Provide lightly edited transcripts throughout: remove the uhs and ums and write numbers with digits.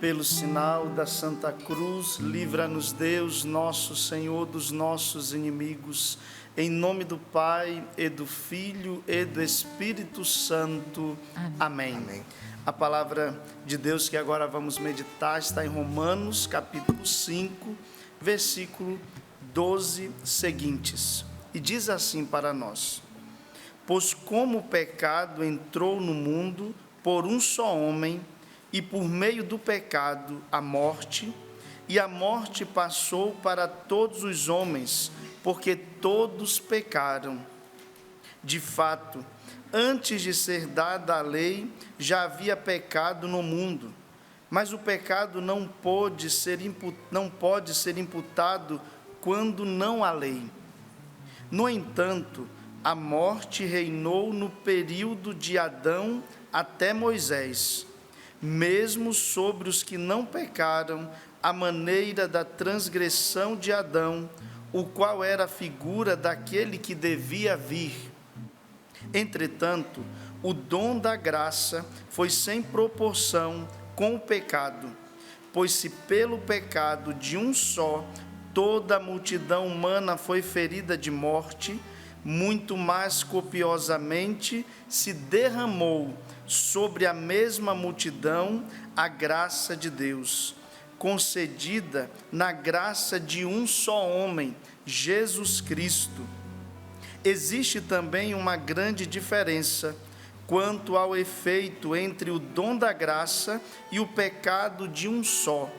Pelo sinal da Santa Cruz, livra-nos Deus, nosso Senhor, dos nossos inimigos. Em nome do Pai, e do Filho, e do Espírito Santo. Amém. Amém. A palavra de Deus que agora vamos meditar está em Romanos, capítulo 5, versículo 12 seguintes. E diz assim para nós: pois como o pecado entrou no mundo por um só homem, e por meio do pecado a morte, e a morte passou para todos os homens, porque todos pecaram. De fato, antes de ser dada a lei, já havia pecado no mundo, mas o pecado não pode ser imputado quando não há lei. No entanto, a morte reinou no período de Adão até Moisés, mesmo sobre os que não pecaram, à maneira da transgressão de Adão, o qual era a figura daquele que devia vir. Entretanto, o dom da graça foi sem proporção com o pecado, pois se pelo pecado de um só toda a multidão humana foi ferida de morte, muito mais copiosamente se derramou sobre a mesma multidão a graça de Deus, concedida na graça de um só homem, Jesus Cristo. Existe também uma grande diferença quanto ao efeito entre o dom da graça e o pecado de um só.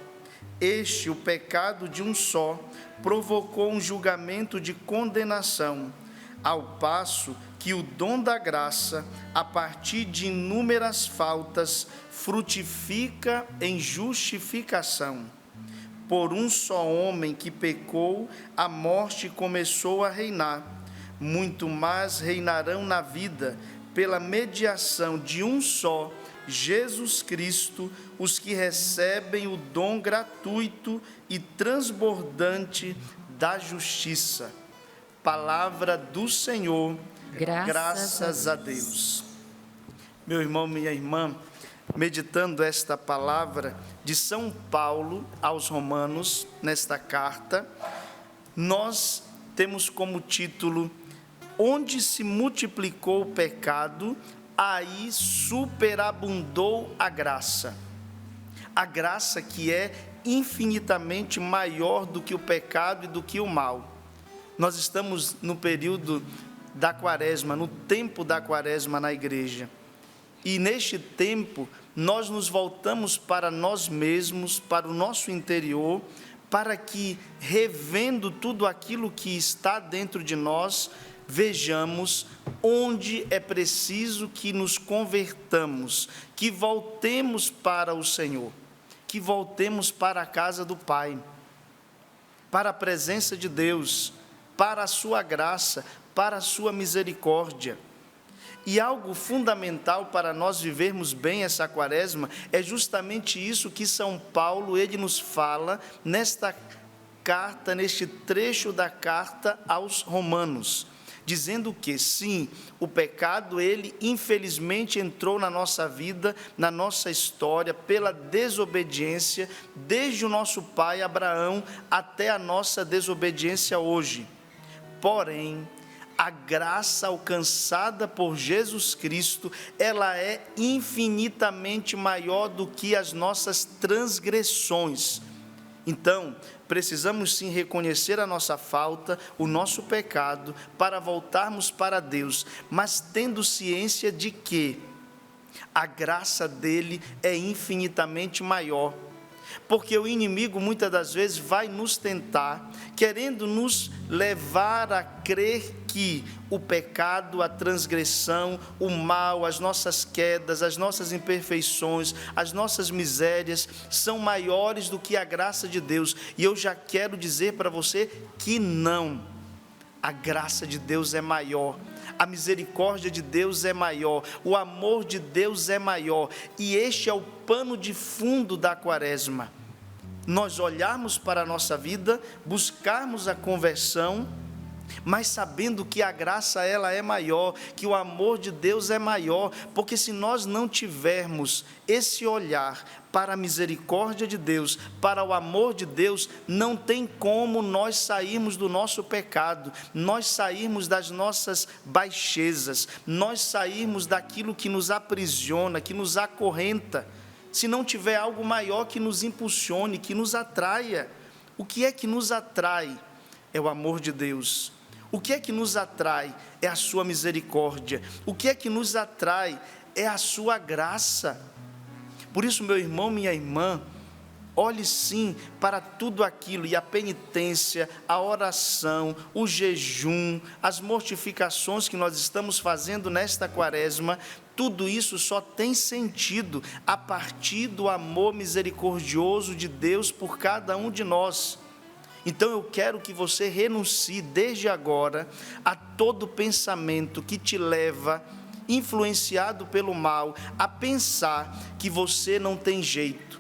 O pecado de um só, provocou um julgamento de condenação, ao passo que o dom da graça, a partir de inúmeras faltas, frutifica em justificação. Por um só homem que pecou, a morte começou a reinar. Muito mais reinarão na vida, pela mediação de um só, Jesus Cristo, os que recebem o dom gratuito e transbordante da justiça. Palavra do Senhor. Graças a Deus. Meu irmão, minha irmã, meditando esta palavra de São Paulo aos Romanos, nesta carta, nós temos como título: onde se multiplicou o pecado, aí superabundou a graça. A graça que é infinitamente maior do que o pecado e do que o mal. Nós estamos no período da quaresma, no tempo da quaresma na igreja. E neste tempo, nós nos voltamos para nós mesmos, para o nosso interior, para que, revendo tudo aquilo que está dentro de nós, vejamos onde é preciso que nos convertamos, que voltemos para o Senhor, que voltemos para a casa do Pai, para a presença de Deus, para a sua graça, para a sua misericórdia. E algo fundamental para nós vivermos bem essa quaresma é justamente isso que São Paulo, ele nos fala nesta carta, neste trecho da carta aos Romanos, dizendo que sim, o pecado, ele infelizmente entrou na nossa vida, na nossa história, pela desobediência, desde o nosso pai Abraão até a nossa desobediência hoje. Porém, a graça alcançada por Jesus Cristo, ela é infinitamente maior do que as nossas transgressões. Então, precisamos sim reconhecer a nossa falta, o nosso pecado, para voltarmos para Deus, mas tendo ciência de que a graça dele é infinitamente maior. Porque o inimigo muitas das vezes vai nos tentar, querendo nos levar a crer que o pecado, a transgressão, o mal, as nossas quedas, as nossas imperfeições, as nossas misérias são maiores do que a graça de Deus. E eu já quero dizer para você que não. A graça de Deus é maior. A misericórdia de Deus é maior, o amor de Deus é maior, e este é o pano de fundo da quaresma. Nós olharmos para a nossa vida, buscarmos a conversão mas sabendo que a graça ela é maior, que o amor de Deus é maior, porque se nós não tivermos esse olhar para a misericórdia de Deus, para o amor de Deus, não tem como nós sairmos do nosso pecado, nós sairmos das nossas baixezas, nós sairmos daquilo que nos aprisiona, que nos acorrenta, se não tiver algo maior que nos impulsione, que nos atraia. O que é que nos atrai? É o amor de Deus. O que é que nos atrai? É a sua misericórdia. O que é que nos atrai? É a sua graça. Por isso, meu irmão, minha irmã, olhe sim para tudo aquilo, e a penitência, a oração, o jejum, as mortificações que nós estamos fazendo nesta quaresma, tudo isso só tem sentido a partir do amor misericordioso de Deus por cada um de nós. Então eu quero que você renuncie desde agora a todo pensamento que te leva, influenciado pelo mal, a pensar que você não tem jeito,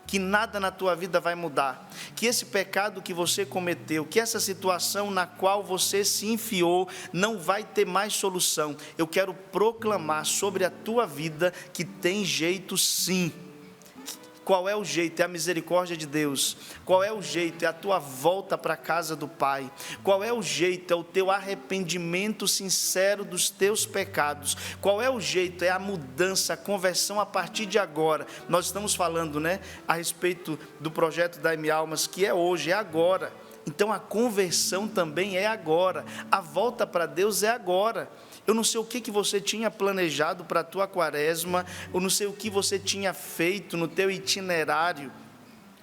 que nada na tua vida vai mudar, que esse pecado que você cometeu, que essa situação na qual você se enfiou não vai ter mais solução. Eu quero proclamar sobre a tua vida que tem jeito sim. Qual é o jeito? É a misericórdia de Deus. Qual é o jeito? É a tua volta para a casa do Pai. Qual é o jeito? É o teu arrependimento sincero dos teus pecados. Qual é o jeito? É a mudança, a conversão a partir de agora. Nós estamos falando, a respeito do projeto da M Almas, que é hoje, é agora. Então a conversão também é agora. A volta para Deus é agora. Eu não sei o que você tinha planejado para a tua quaresma, eu não sei o que você tinha feito no teu itinerário,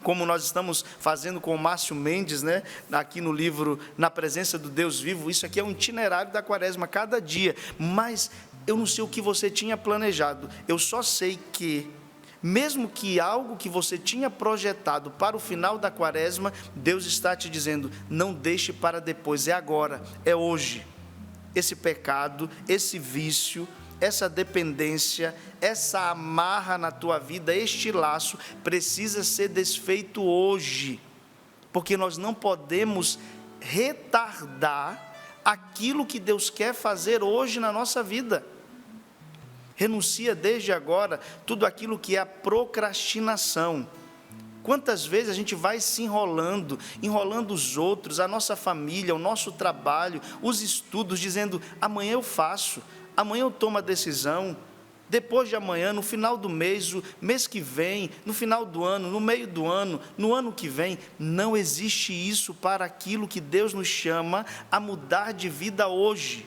como nós estamos fazendo com o Márcio Mendes, aqui no livro Na Presença do Deus Vivo. Isso aqui é um itinerário da quaresma, cada dia, mas eu não sei o que você tinha planejado. Eu só sei que, mesmo que algo que você tinha projetado para o final da quaresma, Deus está te dizendo, não deixe para depois, é agora, é hoje. Esse pecado, esse vício, essa dependência, essa amarra na tua vida, este laço, precisa ser desfeito hoje, porque nós não podemos retardar aquilo que Deus quer fazer hoje na nossa vida. Renuncia desde agora tudo aquilo que é a procrastinação. Quantas vezes a gente vai se enrolando os outros, a nossa família, o nosso trabalho, os estudos, dizendo, amanhã eu faço, amanhã eu tomo a decisão, depois de amanhã, no final do mês, o mês que vem, no final do ano, no meio do ano, no ano que vem. Não existe isso para aquilo que Deus nos chama a mudar de vida hoje.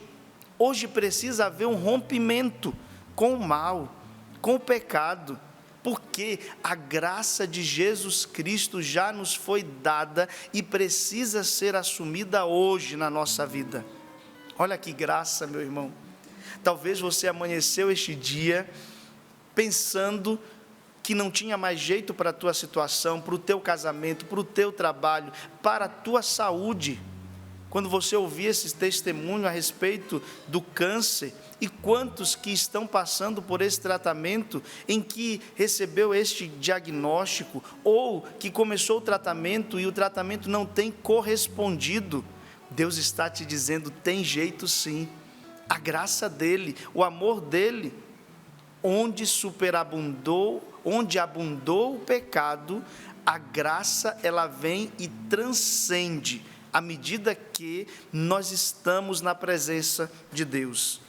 Hoje precisa haver um rompimento com o mal, com o pecado, porque a graça de Jesus Cristo já nos foi dada e precisa ser assumida hoje na nossa vida. Olha que graça, meu irmão. Talvez você amanheceu este dia pensando que não tinha mais jeito para a tua situação, para o teu casamento, para o teu trabalho, para a tua saúde. Quando você ouvir esse testemunho a respeito do câncer, e quantos que estão passando por esse tratamento, em que recebeu este diagnóstico, ou que começou o tratamento e o tratamento não tem correspondido, Deus está te dizendo, tem jeito sim, a graça dEle, o amor dEle, onde abundou o pecado, a graça ela vem e transcende, à medida que nós estamos na presença de Deus.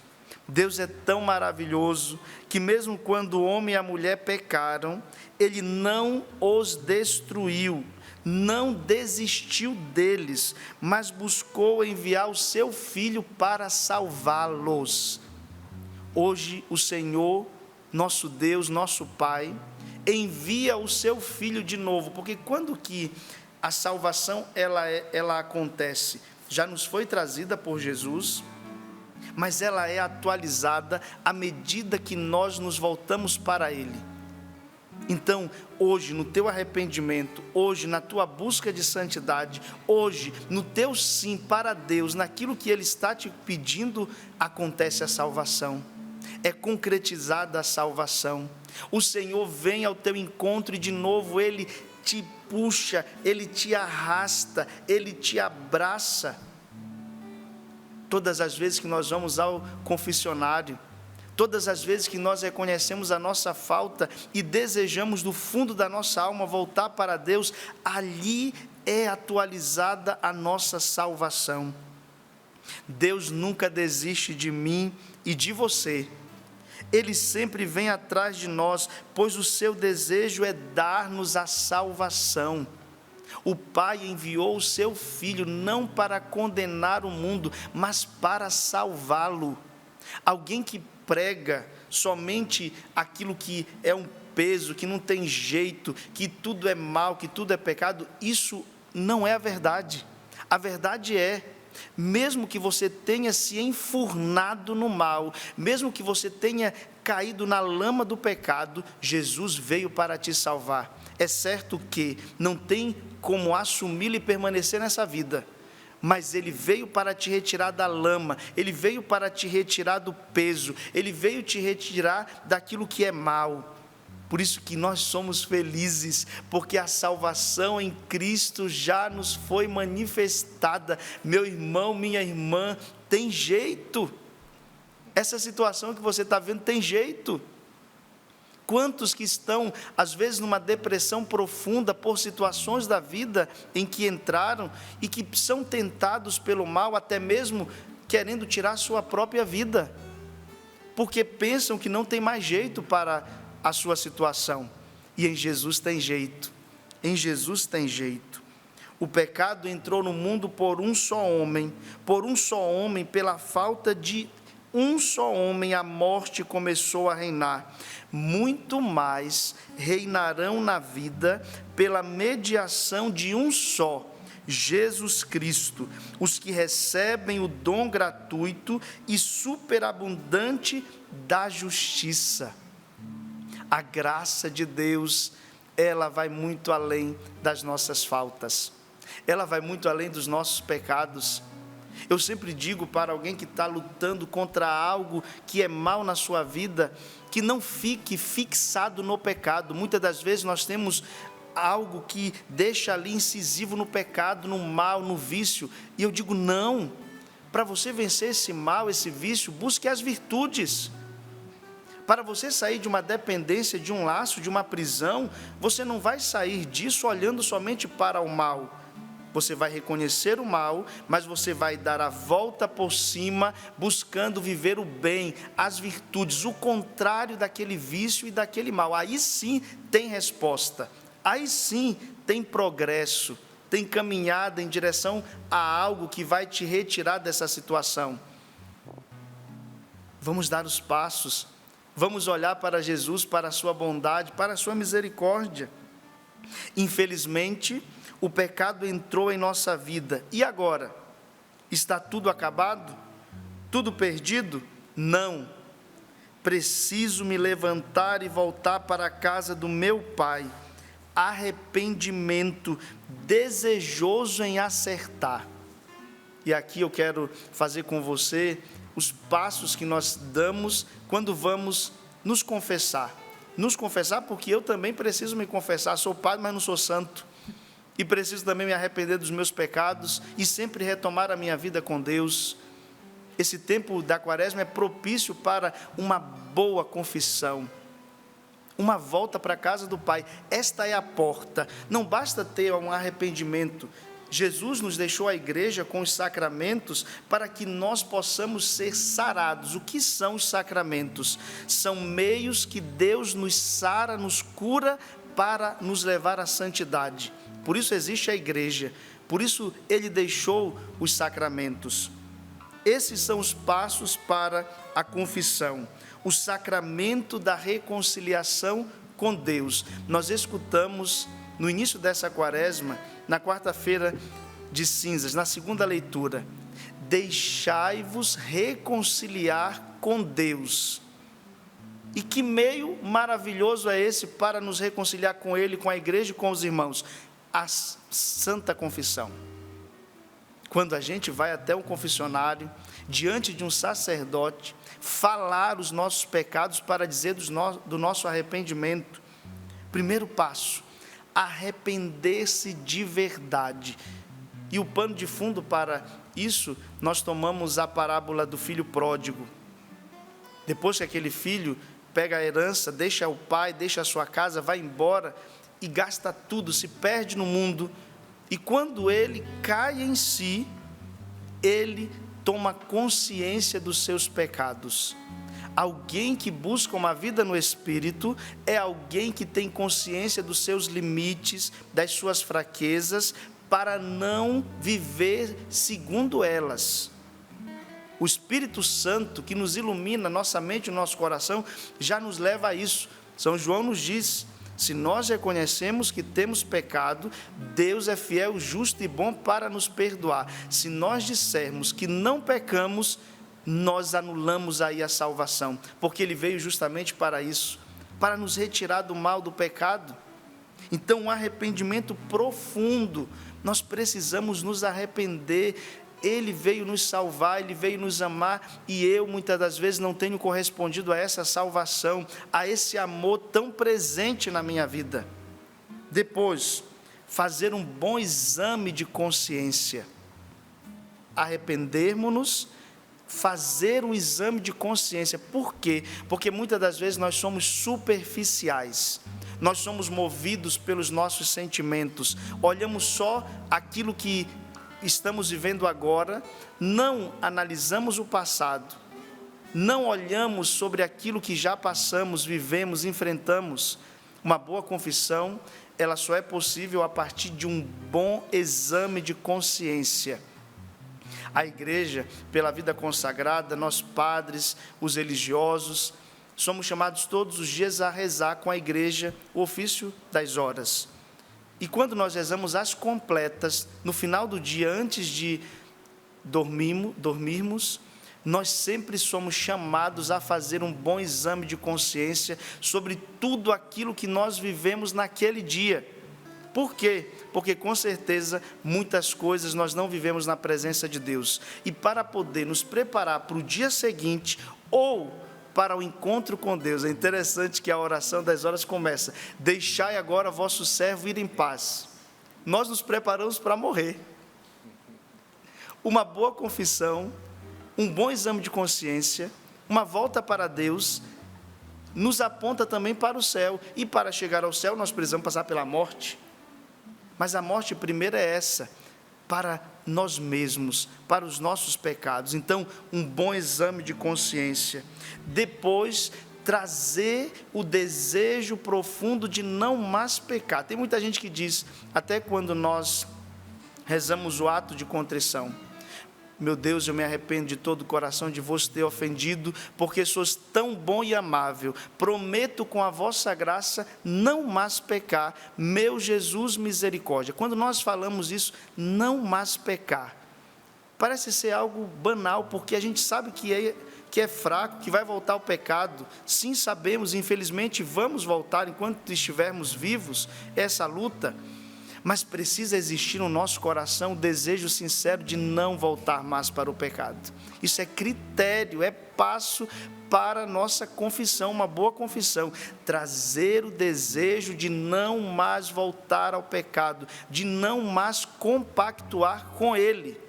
Deus é tão maravilhoso, que mesmo quando o homem e a mulher pecaram, Ele não os destruiu, não desistiu deles, mas buscou enviar o seu Filho para salvá-los. Hoje o Senhor, nosso Deus, nosso Pai, envia o seu Filho de novo, porque quando que a salvação ela acontece? Já nos foi trazida por Jesus, mas ela é atualizada à medida que nós nos voltamos para Ele. Então, hoje, no teu arrependimento, hoje, na tua busca de santidade, hoje, no teu sim para Deus, naquilo que Ele está te pedindo, acontece a salvação, é concretizada a salvação. O Senhor vem ao teu encontro e de novo Ele te puxa, Ele te arrasta, Ele te abraça. Todas as vezes que nós vamos ao confessionário, todas as vezes que nós reconhecemos a nossa falta e desejamos do fundo da nossa alma voltar para Deus, ali é atualizada a nossa salvação. Deus nunca desiste de mim e de você. Ele sempre vem atrás de nós, pois o seu desejo é dar-nos a salvação. O Pai enviou o seu Filho não para condenar o mundo, mas para salvá-lo. Alguém que prega somente aquilo que é um peso, que não tem jeito, que tudo é mal, que tudo é pecado, isso não é a verdade. A verdade é, mesmo que você tenha se enfurnado no mal, mesmo que você tenha caído na lama do pecado, Jesus veio para te salvar. É certo que não tem como assumi-lo e permanecer nessa vida, mas Ele veio para te retirar da lama, Ele veio para te retirar do peso, Ele veio te retirar daquilo que é mal. Por isso que nós somos felizes, porque a salvação em Cristo já nos foi manifestada. Meu irmão, minha irmã, tem jeito. Essa situação que você está vendo tem jeito. Quantos que estão, às vezes, numa depressão profunda por situações da vida em que entraram e que são tentados pelo mal, até mesmo querendo tirar sua própria vida, porque pensam que não tem mais jeito para a sua situação. E em Jesus tem jeito. Em Jesus tem jeito. O pecado entrou no mundo por um só homem, pela falta de um só homem, a morte começou a reinar. Muito mais reinarão na vida pela mediação de um só, Jesus Cristo, os que recebem o dom gratuito e superabundante da justiça. A graça de Deus, ela vai muito além das nossas faltas, ela vai muito além dos nossos pecados. Eu sempre digo para alguém que está lutando contra algo que é mal na sua vida, que não fique fixado no pecado. Muitas das vezes nós temos algo que deixa ali incisivo no pecado, no mal, no vício, e eu digo não, para você vencer esse mal, esse vício, busque as virtudes. Para você sair de uma dependência, de um laço, de uma prisão, você não vai sair disso olhando somente para o mal. Você vai reconhecer o mal, mas você vai dar a volta por cima, buscando viver o bem, as virtudes, o contrário daquele vício e daquele mal. Aí sim tem resposta, aí sim tem progresso, tem caminhada em direção a algo que vai te retirar dessa situação. Vamos dar os passos, vamos olhar para Jesus, para a sua bondade, para a sua misericórdia. Infelizmente, o pecado entrou em nossa vida. E agora? Está tudo acabado? Tudo perdido? Não. Preciso me levantar e voltar para a casa do meu Pai. Arrependimento, desejoso em acertar. E aqui eu quero fazer com você os passos que nós damos quando vamos nos confessar. Nos confessar, porque eu também preciso me confessar. Sou padre, mas não sou santo. E preciso também me arrepender dos meus pecados e sempre retomar a minha vida com Deus. Esse tempo da quaresma é propício para uma boa confissão, uma volta para a casa do Pai. Esta é a porta. Não basta ter um arrependimento. Jesus nos deixou a igreja com os sacramentos para que nós possamos ser sarados. O que são os sacramentos? São meios que Deus nos sara, nos cura para nos levar à santidade. Por isso existe a igreja, por isso Ele deixou os sacramentos. Esses são os passos para a confissão, o sacramento da reconciliação com Deus. Nós escutamos no início dessa quaresma, na quarta-feira de cinzas, na segunda leitura, deixai-vos reconciliar com Deus. E que meio maravilhoso é esse para nos reconciliar com Ele, com a igreja e com os irmãos? A Santa Confissão. Quando a gente vai até um confessionário, diante de um sacerdote, falar os nossos pecados para dizer do nosso arrependimento. Primeiro passo, arrepender-se de verdade. E o pano de fundo para isso, nós tomamos a parábola do filho pródigo. Depois que aquele filho pega a herança, deixa o pai, deixa a sua casa, vai embora e gasta tudo, se perde no mundo. E quando ele cai em si, ele toma consciência dos seus pecados. Alguém que busca uma vida no Espírito é alguém que tem consciência dos seus limites, das suas fraquezas, para não viver segundo elas. O Espírito Santo, que nos ilumina nossa mente e nosso coração, já nos leva a isso. São João nos diz: se nós reconhecemos que temos pecado, Deus é fiel, justo e bom para nos perdoar. Se nós dissermos que não pecamos, nós anulamos aí a salvação, porque Ele veio justamente para isso, para nos retirar do mal do pecado. Então, um arrependimento profundo, nós precisamos nos arrepender. Ele veio nos salvar, Ele veio nos amar, e eu muitas das vezes não tenho correspondido a essa salvação, a esse amor tão presente na minha vida. Depois, fazer um bom exame de consciência, arrependermos-nos, fazer um exame de consciência. Por quê? Porque muitas das vezes nós somos superficiais, nós somos movidos pelos nossos sentimentos, olhamos só aquilo que estamos vivendo agora, não analisamos o passado, não olhamos sobre aquilo que já passamos, vivemos, enfrentamos. Uma boa confissão, ela só é possível a partir de um bom exame de consciência. A igreja, pela vida consagrada, nós padres, os religiosos, somos chamados todos os dias a rezar com a igreja o ofício das horas. E quando nós rezamos as completas, no final do dia, antes de dormirmos, nós sempre somos chamados a fazer um bom exame de consciência sobre tudo aquilo que nós vivemos naquele dia. Por quê? Porque com certeza muitas coisas nós não vivemos na presença de Deus. E para poder nos preparar para o dia seguinte ou para o encontro com Deus, é interessante que a oração das horas começa: deixai agora vosso servo ir em paz. Nós nos preparamos para morrer. Uma boa confissão, um bom exame de consciência, uma volta para Deus, nos aponta também para o céu. E para chegar ao céu nós precisamos passar pela morte. Mas a morte primeira é essa, para nós mesmos, para os nossos pecados. Então, um bom exame de consciência. Depois, trazer o desejo profundo de não mais pecar. Tem muita gente que diz, até quando nós rezamos o ato de contrição: meu Deus, eu me arrependo de todo o coração de vos ter ofendido, porque sois tão bom e amável. Prometo com a vossa graça não mais pecar. Meu Jesus, misericórdia. Quando nós falamos isso, não mais pecar, parece ser algo banal, porque a gente sabe que é fraco, que vai voltar ao pecado. Sim, sabemos, infelizmente vamos voltar enquanto estivermos vivos, essa luta. Mas precisa existir no nosso coração o desejo sincero de não voltar mais para o pecado. Isso é critério, é passo para a nossa confissão, uma boa confissão. Trazer o desejo de não mais voltar ao pecado, de não mais compactuar com ele.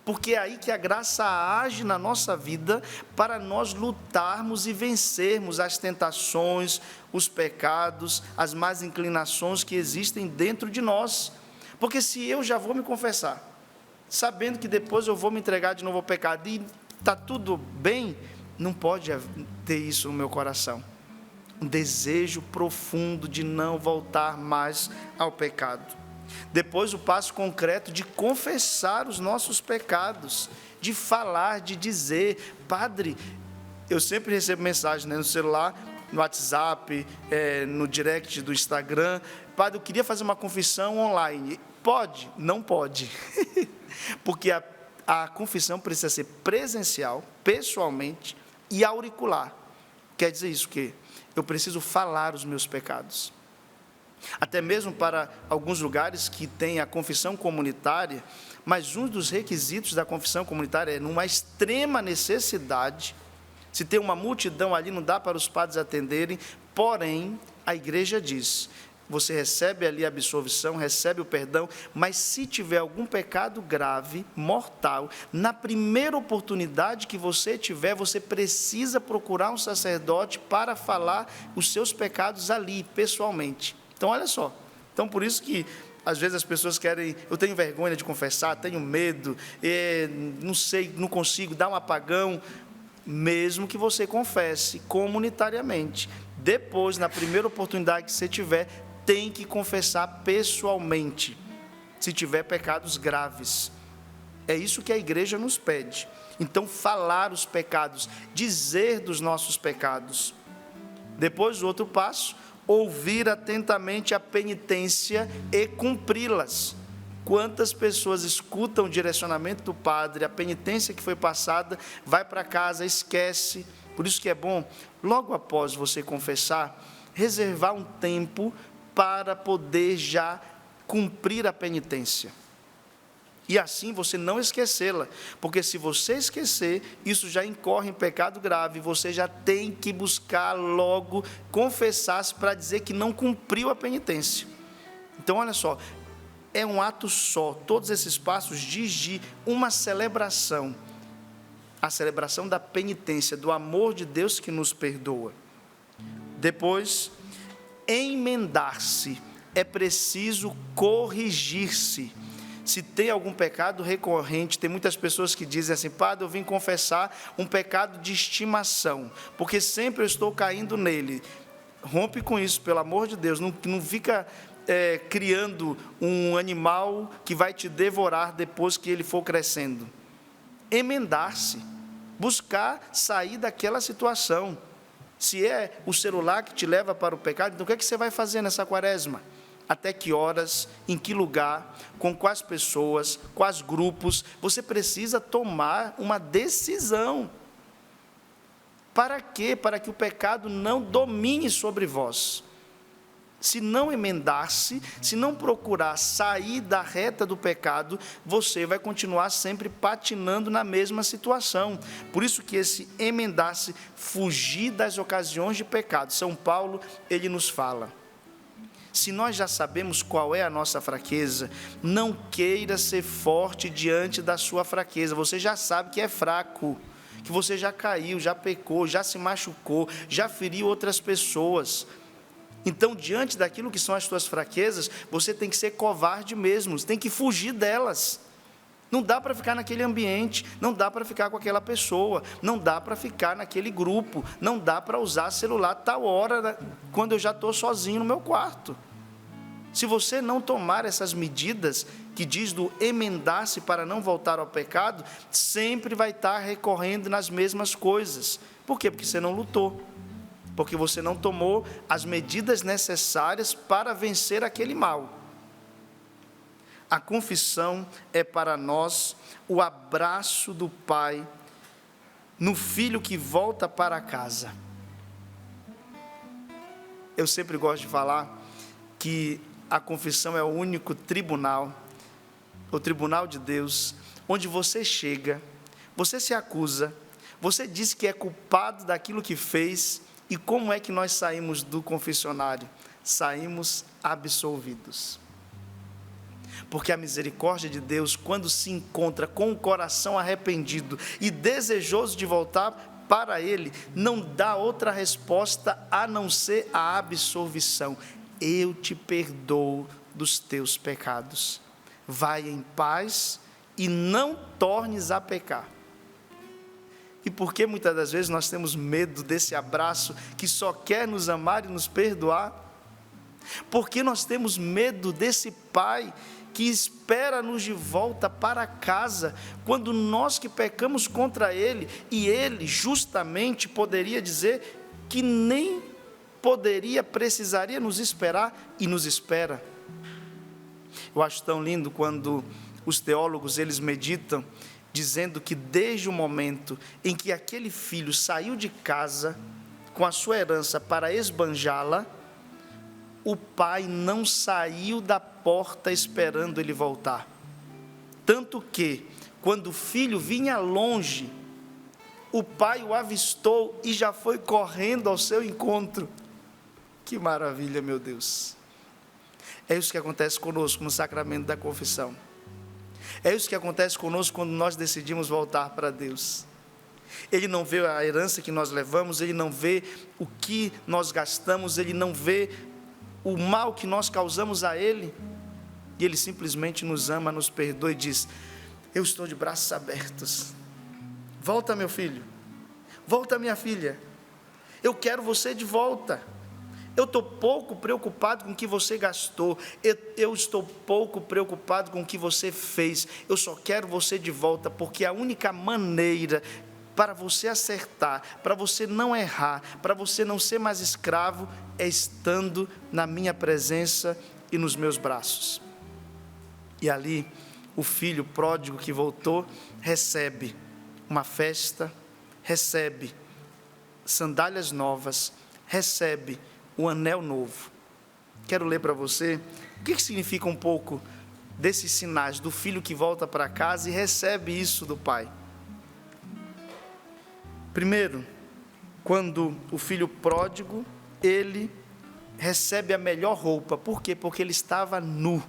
Porque é aí que a graça age na nossa vida para nós lutarmos e vencermos as tentações, os pecados, as más inclinações que existem dentro de nós. Porque se eu já vou me confessar, sabendo que depois eu vou me entregar de novo ao pecado e está tudo bem, não pode ter isso no meu coração. Um desejo profundo de não voltar mais ao pecado. Depois o passo concreto de confessar os nossos pecados, de falar, de dizer: padre, eu sempre recebo mensagem, no celular, no WhatsApp, no direct do Instagram: padre, eu queria fazer uma confissão online. Pode? Não pode. Porque a confissão precisa ser presencial, pessoalmente e auricular. Quer dizer isso que eu preciso falar os meus pecados. Até mesmo para alguns lugares que tem a confissão comunitária, mas um dos requisitos da confissão comunitária é, numa extrema necessidade, se tem uma multidão ali, não dá para os padres atenderem, porém, a igreja diz: você recebe ali a absolvição, recebe o perdão, mas se tiver algum pecado grave, mortal, na primeira oportunidade que você tiver, você precisa procurar um sacerdote para falar os seus pecados ali, pessoalmente. Então, olha só. Então, por isso que, às vezes, as pessoas querem, eu tenho vergonha de confessar, tenho medo, não sei, não consigo, dá um apagão. Mesmo que você confesse comunitariamente, depois, na primeira oportunidade que você tiver, tem que confessar pessoalmente, se tiver pecados graves. É isso que a igreja nos pede. Então, falar os pecados, dizer dos nossos pecados. Depois, o outro passo, ouvir atentamente a penitência e cumpri-las. Quantas pessoas escutam o direcionamento do padre, a penitência que foi passada, vai para casa, esquece. Por isso que é bom, logo após você confessar, reservar um tempo para poder já cumprir a penitência. E assim você não esquecê-la, porque se você esquecer, isso já incorre em pecado grave, você já tem que buscar logo confessar-se para dizer que não cumpriu a penitência. Então, olha só, é um ato só, todos esses passos diz de uma celebração, a celebração da penitência, do amor de Deus que nos perdoa. Depois, emendar-se, é preciso corrigir-se. Se tem algum pecado recorrente, tem muitas pessoas que dizem assim, padre, eu vim confessar um pecado de estimação, porque sempre eu estou caindo nele. Rompe com isso, pelo amor de Deus, não fica criando um animal que vai te devorar depois que ele for crescendo. Emendar-se, buscar sair daquela situação. Se é o celular que te leva para o pecado, então o que é que você vai fazer nessa quaresma? Até que horas, em que lugar, com quais pessoas, quais grupos, você precisa tomar uma decisão. Para quê? Para que o pecado não domine sobre vós. Se não emendar-se, se não procurar sair da reta do pecado, você vai continuar sempre patinando na mesma situação. Por isso que esse emendar-se, fugir das ocasiões de pecado. São Paulo, ele nos fala. Se nós já sabemos qual é a nossa fraqueza, não queira ser forte diante da sua fraqueza. Você já sabe que é fraco, que você já caiu, já pecou, já se machucou, já feriu outras pessoas. Então, diante daquilo que são as tuas fraquezas, você tem que ser covarde mesmo, você tem que fugir delas. Não dá para ficar naquele ambiente, não dá para ficar com aquela pessoa, não dá para ficar naquele grupo, não dá para usar celular tal hora, quando eu já estou sozinho no meu quarto. Se você não tomar essas medidas, que diz do emendar-se para não voltar ao pecado, sempre vai estar recorrendo nas mesmas coisas. Por quê? Porque você não lutou. Porque você não tomou as medidas necessárias para vencer aquele mal. A confissão é para nós o abraço do Pai no filho que volta para casa. Eu sempre gosto de falar que a confissão é o único tribunal, o tribunal de Deus, onde você chega, você se acusa, você diz que é culpado daquilo que fez. E como é que nós saímos do confessionário? Saímos absolvidos. Porque a misericórdia de Deus, quando se encontra com o coração arrependido e desejoso de voltar para Ele, não dá outra resposta a não ser a absolvição. Eu te perdoo dos teus pecados. Vai em paz e não tornes a pecar. E por que muitas das vezes nós temos medo desse abraço que só quer nos amar e nos perdoar? Porque nós temos medo desse Pai que espera-nos de volta para casa, quando nós que pecamos contra Ele, e Ele justamente poderia dizer que nem precisaria nos esperar, e nos espera. Eu acho tão lindo quando os teólogos, eles meditam, dizendo que desde o momento em que aquele filho saiu de casa com a sua herança para esbanjá-la, o pai não saiu da porta esperando ele voltar. Tanto que, quando o filho vinha longe, o pai o avistou e já foi correndo ao seu encontro. Que maravilha, meu Deus! É isso que acontece conosco no sacramento da confissão. É isso que acontece conosco quando nós decidimos voltar para Deus. Ele não vê a herança que nós levamos, Ele não vê o que nós gastamos, Ele não vê o mal que nós causamos a Ele, e Ele simplesmente nos ama, nos perdoa e diz: eu estou de braços abertos, volta meu filho, volta minha filha, eu quero você de volta. Eu estou pouco preocupado com o que você gastou, eu estou pouco preocupado com o que você fez, eu só quero você de volta, porque a única maneira para você acertar, para você não errar, para você não ser mais escravo, é estando na minha presença e nos meus braços. E ali, o filho pródigo que voltou, recebe uma festa, recebe sandálias novas, recebe o anel novo. Quero ler para você o que significa um pouco desses sinais do filho que volta para casa e recebe isso do pai. Primeiro, quando o filho pródigo, ele recebe a melhor roupa. Por quê? Porque ele estava nu.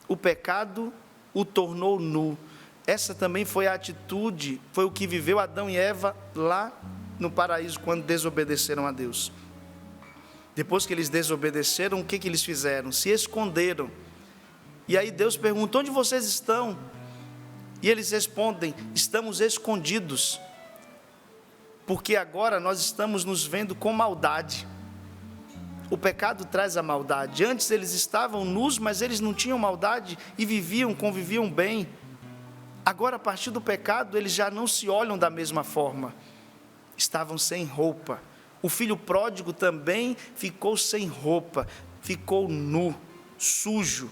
O pecado o tornou nu. Essa também foi a atitude, foi o que viveu Adão e Eva lá no paraíso, quando desobedeceram a Deus. Depois que eles desobedeceram, o que eles fizeram? Se esconderam. E aí Deus pergunta: onde vocês estão? E eles respondem: estamos escondidos, porque agora nós estamos nos vendo com maldade. O pecado traz a maldade. Antes eles estavam nus, mas eles não tinham maldade e viviam, conviviam bem. Agora, a partir do pecado, eles já não se olham da mesma forma. Estavam sem roupa. O filho pródigo também ficou sem roupa, ficou nu, sujo.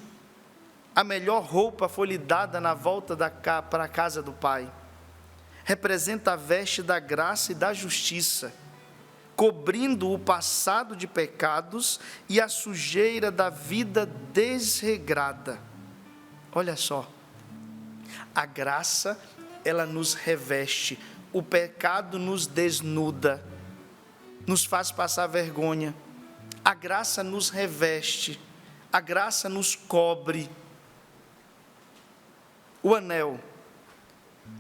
A melhor roupa foi lhe dada na volta para a casa do pai. Representa a veste da graça e da justiça, cobrindo o passado de pecados e a sujeira da vida desregrada. Olha só, a graça, ela nos reveste, o pecado nos desnuda, nos faz passar vergonha. A graça nos reveste, a graça nos cobre. O anel,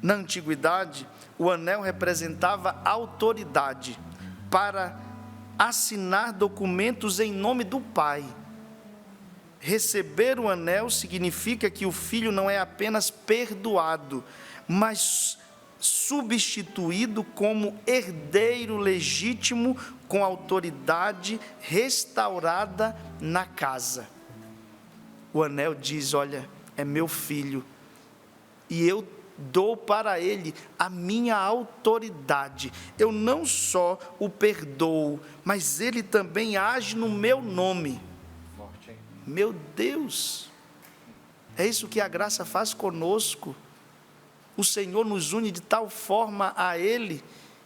na antiguidade, o anel representava autoridade para assinar documentos em nome do pai. Receber o anel significa que o filho não é apenas perdoado, mas substituído como herdeiro legítimo, com autoridade restaurada na casa. O anel diz: olha, é meu filho, e eu dou para ele a minha autoridade. Eu não só o perdoo, mas ele também age no meu nome. Meu Deus, é isso que a graça faz conosco. O Senhor nos une de tal forma a Ele,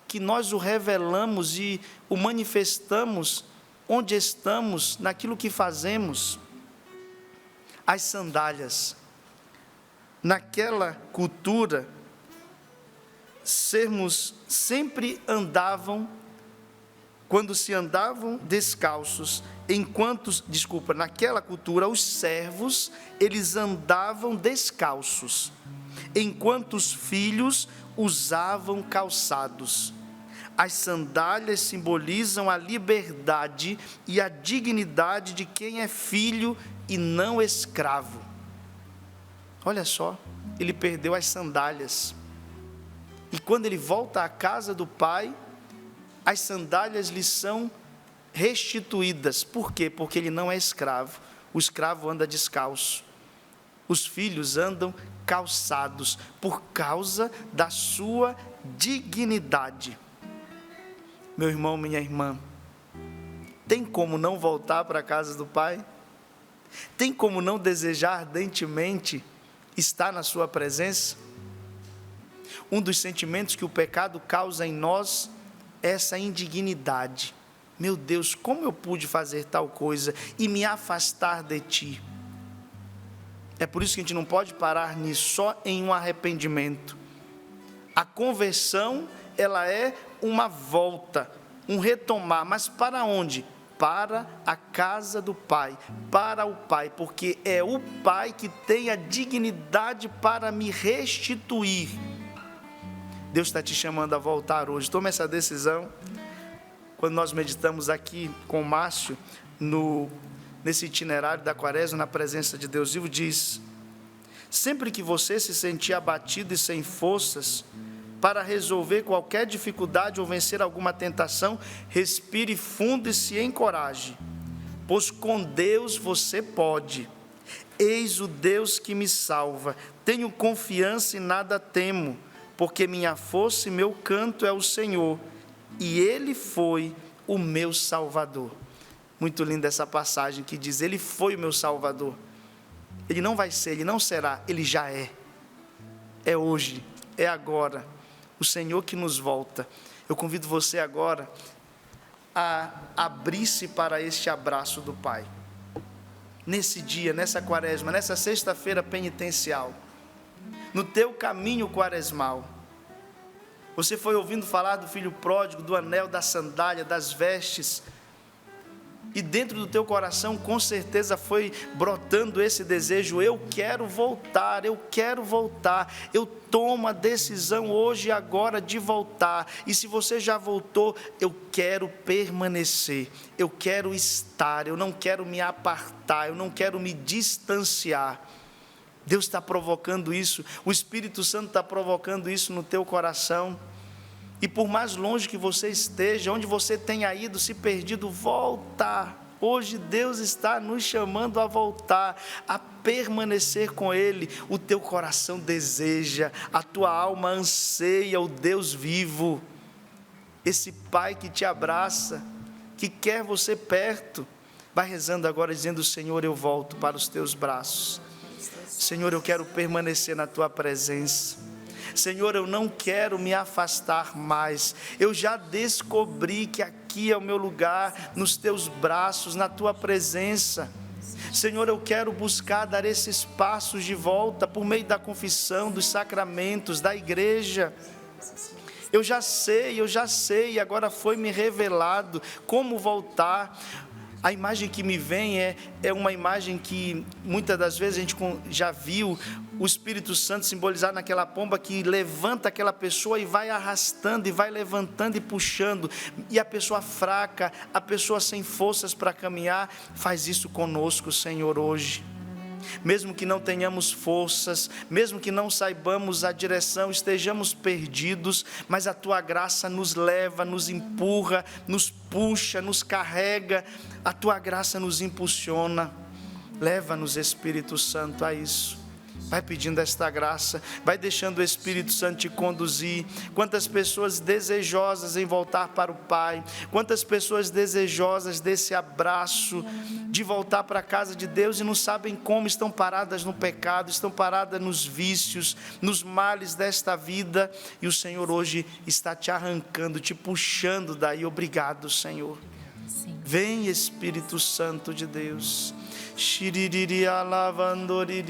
que nós o revelamos e o manifestamos onde estamos, naquilo que fazemos. As sandálias, naquela cultura, sempre andavam, quando se andavam descalços, naquela cultura, os servos, eles andavam descalços, enquanto os filhos usavam calçados. As sandálias simbolizam a liberdade e a dignidade de quem é filho e não escravo. Olha só, ele perdeu as sandálias. E quando ele volta à casa do pai, as sandálias lhe são restituídas. Por quê? Porque ele não é escravo. O escravo anda descalço. Os filhos andam calçados por causa da sua dignidade. Meu irmão, minha irmã, tem como não voltar para a casa do pai? Tem como não desejar ardentemente estar na sua presença? Um dos sentimentos que o pecado causa em nós é essa indignidade. Meu Deus, como eu pude fazer tal coisa e me afastar de ti? É por isso que a gente não pode parar nisso, só em um arrependimento. A conversão, ela é uma volta, um retomar, mas para onde? para a casa do Pai, para o Pai, porque é o Pai que tem a dignidade para me restituir. Deus está te chamando a voltar hoje. Tome essa decisão. Quando nós meditamos aqui com o Márcio, nesse itinerário da Quaresma, na presença de Deus vivo, diz: sempre que você se sentir abatido e sem forças para resolver qualquer dificuldade ou vencer alguma tentação, respire fundo e se encoraje, pois com Deus você pode. Eis o Deus que me salva, tenho confiança e nada temo, porque minha força e meu canto é o Senhor, e Ele foi o meu Salvador. Muito linda essa passagem que diz: Ele foi o meu Salvador. Ele não vai ser, Ele não será, Ele já é. É hoje, é agora. O Senhor que nos volta. Eu convido você agora a abrir-se para este abraço do Pai. Nesse dia, nessa Quaresma, nessa sexta-feira penitencial, no teu caminho quaresmal, você foi ouvindo falar do filho pródigo, do anel, da sandália, das vestes, e dentro do teu coração com certeza foi brotando esse desejo: eu quero voltar, eu quero voltar, eu tomo a decisão hoje e agora de voltar. E se você já voltou, eu quero permanecer, eu quero estar, eu não quero me apartar, eu não quero me distanciar. Deus está provocando isso, o Espírito Santo está provocando isso no teu coração. E por mais longe que você esteja, onde você tenha ido, se perdido, volta. Hoje Deus está nos chamando a voltar, a permanecer com Ele. O teu coração deseja, a tua alma anseia o Deus vivo. Esse Pai que te abraça, que quer você perto. Vai rezando agora dizendo: Senhor, eu volto para os teus braços. Senhor, eu quero permanecer na tua presença. Senhor, eu não quero me afastar mais. Eu já descobri que aqui é o meu lugar, nos teus braços, na tua presença. Senhor, eu quero buscar dar esses passos de volta por meio da confissão, dos sacramentos, da igreja. Eu já sei, agora foi me revelado como voltar. A imagem que me vem é uma imagem que muitas das vezes a gente já viu o Espírito Santo simbolizado naquela pomba que levanta aquela pessoa e vai arrastando, e vai levantando e puxando. E a pessoa fraca, a pessoa sem forças para caminhar, faz isso conosco, Senhor, hoje. Mesmo que não tenhamos forças, mesmo que não saibamos a direção, estejamos perdidos, mas a tua graça nos leva, nos empurra, nos puxa, nos carrega, a tua graça nos impulsiona. Leva-nos, Espírito Santo, a isso. Vai pedindo esta graça, vai deixando o Espírito Santo te conduzir. Quantas pessoas desejosas em voltar para o Pai, quantas pessoas desejosas desse abraço, de voltar para a casa de Deus e não sabem como, estão paradas no pecado, estão paradas nos vícios, nos males desta vida, e o Senhor hoje está te arrancando, te puxando daí. Obrigado, Senhor. Sim. Vem, Espírito Santo de Deus. Shiririria lavandori,